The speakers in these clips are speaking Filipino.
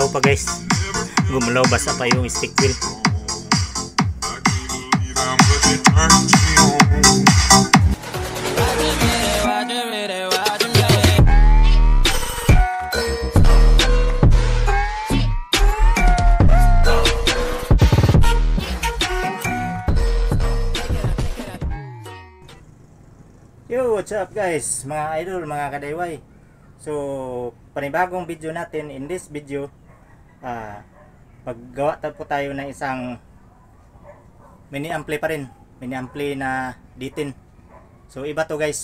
gumalaw pa guys. Gumalaw basta pa yung stick wheel. Yo, what's up guys, mga idol, mga kadayway. So, panibagong video natin. In this video, paggawa po tayo ng isang mini ampli pa rin. Mini ampli na D10. So, iba to guys,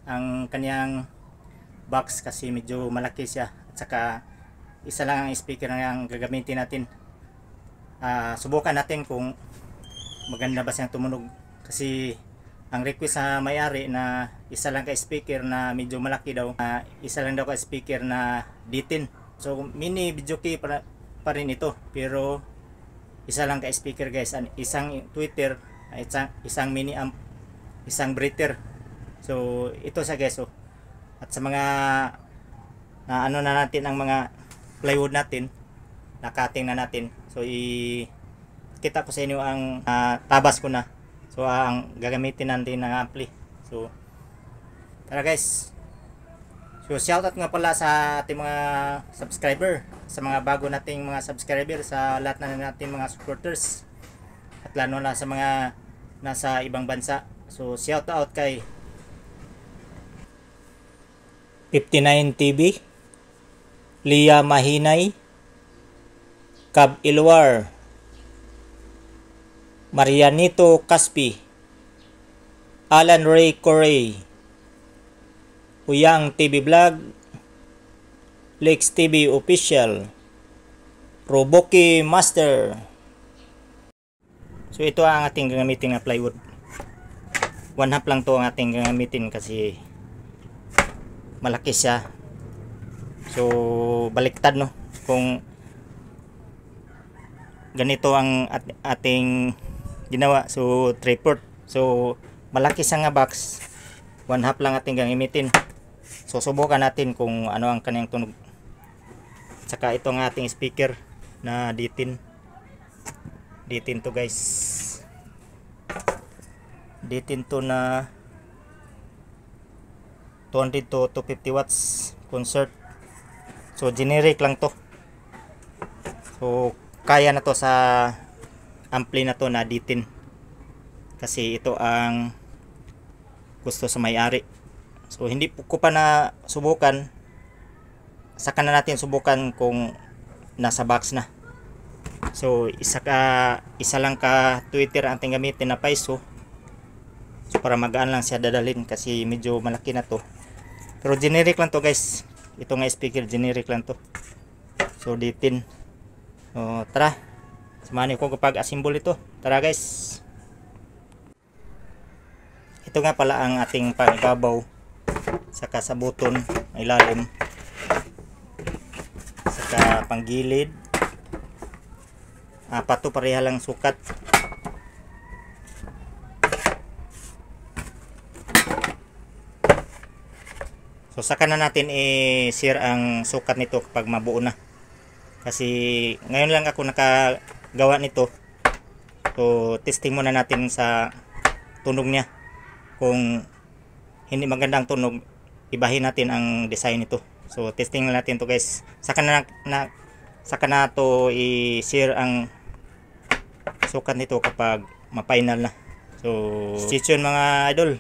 ang kanyang box kasi medyo malaki siya. At saka, isa lang ang speaker na ang gagamitin natin. Subukan natin kung maganda ba siyang tumunog. Kasi, ang request sa may-ari na isa lang ka speaker na medyo malaki daw, isa lang daw ka speaker na D10. So mini video key pa rin ito, pero isa lang ka speaker guys, isang tweeter, isang mini amp, isang breather. So ito sa guys. At sa mga ano na natin ang mga plywood natin, nakating na natin. So kita ko sa inyo ang tabas ko na. So ang gagamitin natin ng ampli. So tara guys. So shoutout nga pala sa ating mga subscriber, sa mga bago nating mga subscriber, sa lahat na natin mga supporters, at lalo na sa mga nasa ibang bansa. So shoutout kay 59 TV, Lia Mahinay, Cab Ilwar, Marianito Caspi, Alan Ray Corey, Uyang TV Vlog, Lex TV Official, Roboki Master. So ito ang ating gagamitin na plywood. 1/2 lang to ang ating gagamitin kasi malaki siya. So baliktad no, kung ganito ang ating ginawa. So 3/4. So malaki siya nga box, 1/2 lang ating gagamitin. So subukan natin kung ano ang kanyang tunog. Saka ito ang ating speaker na D10 to guys. D10 to na 200 to 250 watts concert. So generic lang to. So kaya na to sa ampli na to na D10 kasi ito ang gusto sa may-ari. So hindi ko pa na subukan, saka na natin subukan kung nasa box na. So isa lang ka tweeter ang ating gamitin na paiso. So para magaan lang siya dadalhin kasi medyo malaki na to. Pero generic lang to guys. Ito nga speaker, generic lang to. So D10. So tara, samahan niyo ko kapag assemble ito. Tara guys. Ito nga pala ang ating pang-ibabaw, saka sa button ilalim, saka panggilid. Apat to, pareha lang sukat. So saka na natin i-share ang sukat nito kapag mabuo na. Kasi ngayon lang ako nakagawa nito. So testing muna natin sa tunog niya. Kung hindi magandang tunog, ibahin natin ang design nito. So testing na natin to guys. Saka na to i-share ang sukat nito kapag ma-final na. So stay tuned mga idol.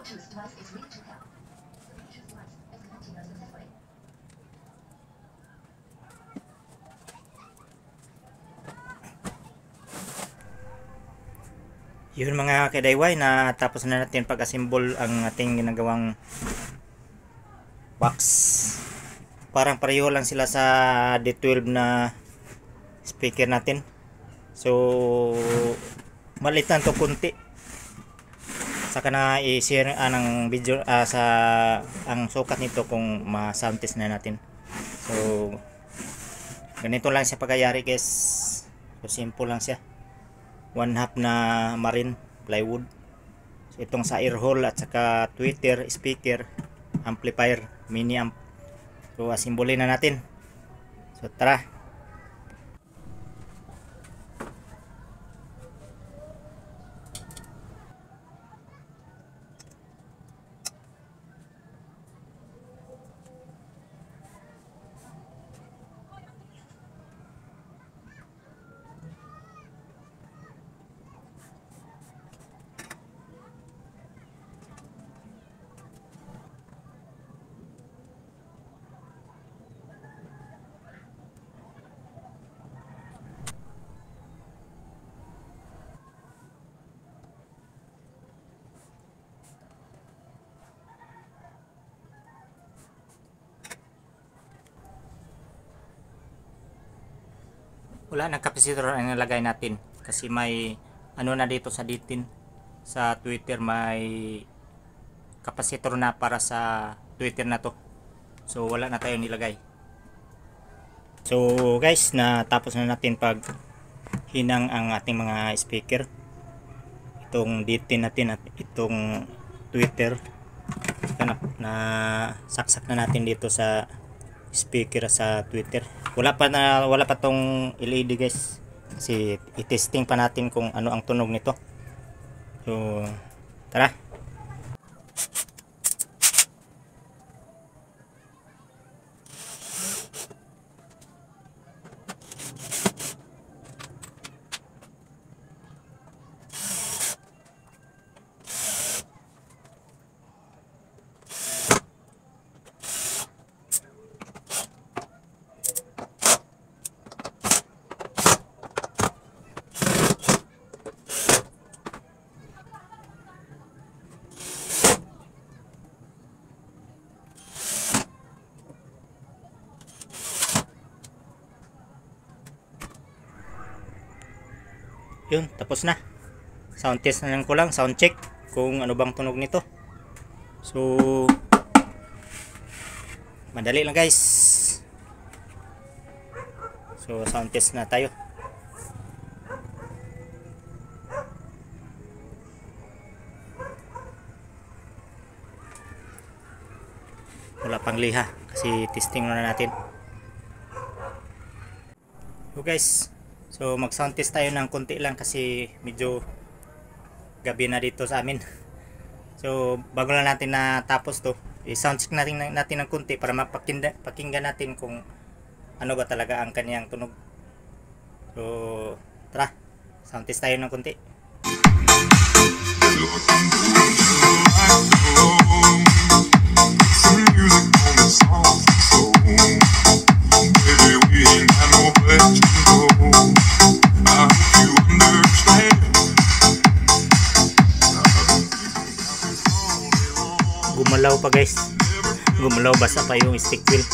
Yun mga kadayway, na tapos na natin pag-assemble ang ating ginagawang box. Parang pareho lang sila sa D12 na speaker natin. So maliit lang to kunti. Saka na i-share ng video sa ang sukat nito kung ma-sound test na natin. So ganito lang siya pagkayari guys. So simple lang siya. 1/2 na marine plywood. So itong sa air hole at saka tweeter, speaker, amplifier, mini amp. So asimbulin na natin. So tara. Wala nang capacitor ang nilagay natin kasi may ano na dito sa D10 sa Twitter, may capacitor na para sa Twitter na to. So wala na tayo nilagay. So guys, natapos na natin pag hinang ang ating mga speaker. Itong D10 natin at itong Twitter na saksak na natin dito sa speaker sa Twitter. Wala pa tong LED guys, kasi i-testing pa natin kung ano ang tunog nito. So tara. Yun, tapos na. Sound test na lang ko lang, sound check kung ano bang tunog nito. So madali lang guys. So sound test na tayo. Wala pang liha kasi testing na natin. So guys, so mag sound test tayo ng konti lang kasi medyo gabi na dito sa amin. So bago lang natin na tapos to, i-sound check natin ng konti para mapakinggan natin kung ano ba talaga ang kaniyang tunog. So tara, sound test tayo ng konti. Gumalaw pa guys, gumalaw, basa pa yung stick wheel.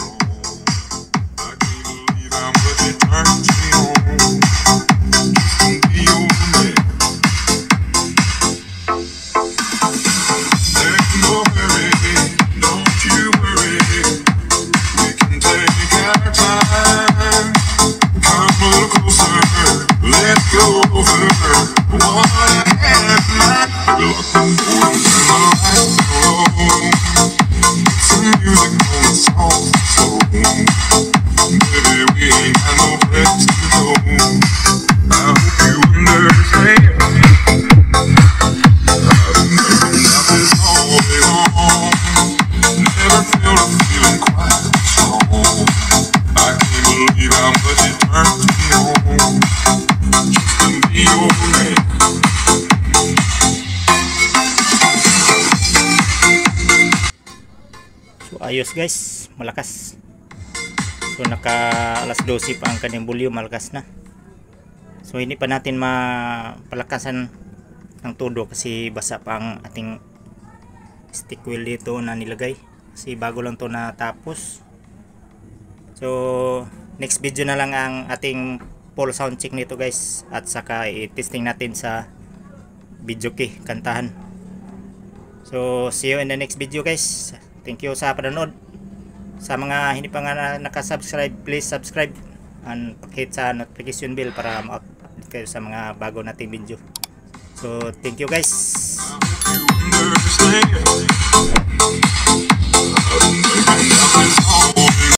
ayos guys, malakas. So naka alas 12 pa ang kanyang volume, malakas na. So hindi pa natin mapalakasan ng todo kasi basa pa ang ating stick wheel dito na nilagay kasi bago lang to natapos. So next video na lang ang ating full sound check nito guys, at saka i-testing natin sa video key, kantahan. So see you in the next video guys. Thank you sa panonood. Sa mga hindi pa nga nakasubscribe, please subscribe and hit sa notification bell para ma-update kayo sa mga bago nating video. So thank you guys.